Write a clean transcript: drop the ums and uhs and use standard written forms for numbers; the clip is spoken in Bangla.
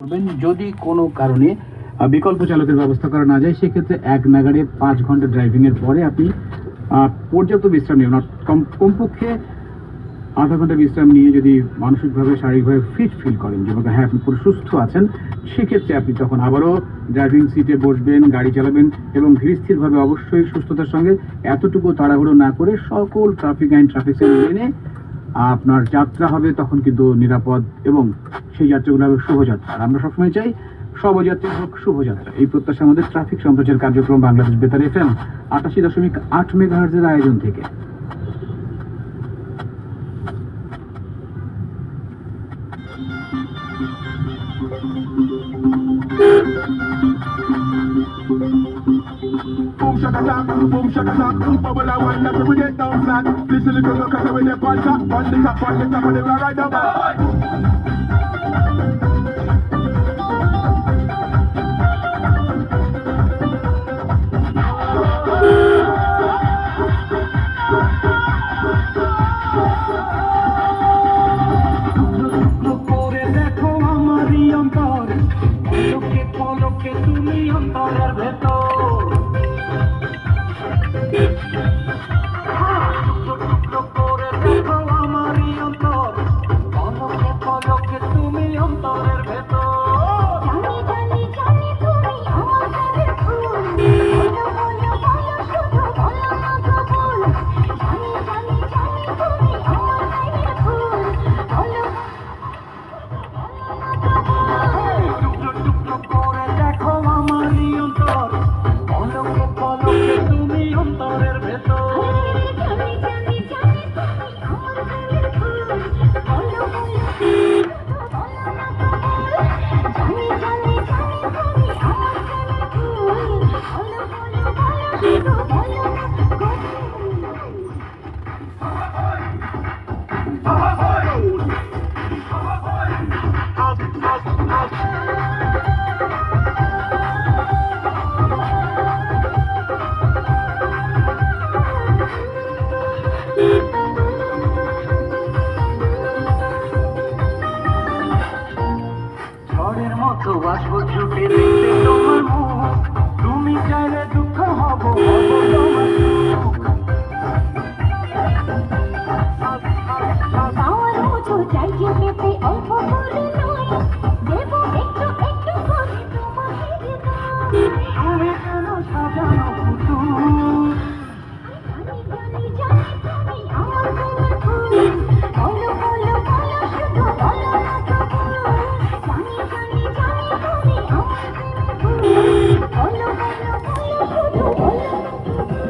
করবেন। যদি কোনো কারণে বিকল্প চালকের ব্যবস্থা করা না যায়, সেক্ষেত্রে এক নাগাড়ে 5 ঘন্টা ড্রাইভিংয়ের পরে আপনি পর্যাপ্ত বিশ্রাম নিন। কমপক্ষে আধা ঘন্টা বিশ্রাম নিয়ে যদি মানসিকভাবে শারীরিকভাবে ফিট ফিল করেন, যে হ্যাঁ আপনি পুরো সুস্থ আছেন, সেক্ষেত্রে আপনি তখন আবারও ড্রাইভিং সিটে বসবেন, গাড়ি চালাবেন এবং ধীরস্থিরভাবে, অবশ্যই সুস্থতার সঙ্গে, এতটুকু তাড়াহুড়ো না করে সকল ট্রাফিক আইন, ট্রাফিক সাইন মেনে আপনার যাত্রা হবে তখন কিন্তু নিরাপদ, এবং সেই যাত্রাগুলো হবে শুভযাত্রা। আর আমরা সবসময় চাই শবযাত্রী হোক শুভযাত্রা। এই প্রত্যাশা আমাদের ট্রাফিক সম্প্রচার কার্যক্রম বাংলাদেশ বেতার FM 88.8 মেগাহার্জের আয়োজন থেকে। Boom shaka shock, bubble and wine that we get down flat. Listen to the cause we dey on top of the ride up. করে দেখো আমারই অন্তর, পলকে পলকে তুমি অন্তরের ভেতর। করে দেখো আমারই অন্তর, পলকে পলকে তুমি অন্তরের ভেতর। জানি জানি তুমি আমার প্রেমের ফুল, বলো বলো বলো শুধু বলো না কবুল। জানি জানি জানি তুমি আমার প্রেমের ফুল, বলো টুকরো টুকরো করে দেখো আমারই অন্তর, পলকে পলকে তুমি অন্তরের ভেতর। জানি জানি জানি তুমি আমার প্রেমের ফুল, বলো বলো শুধু বলো না কবুল। জানি জানি জানি তুমি আমার প্রেমের ফুল, বলো বলো বলো শুধু বলো না কবুল। ঝড়ের মতো আসবো ছুটে দেখতে তোমার মুখ, তুমি চাইলে দুঃখ হব হব তোমার সুখ। পাওয়ার মতো চাইছি পেতে অল্প করে নয়, দেবো একটু একটু করে তোমাকে হৃদয়। তুমি কেন সাজানো পুতুল, জানি জানি জানি তুমি আমার প্রেমের ফুল, বলো বলো বলো শুধু বলো না কবুল। জানি জানি জানি তুমি আমার প্রেমের ফুল, বলো বলো বলো শুধু বলো না কবুল।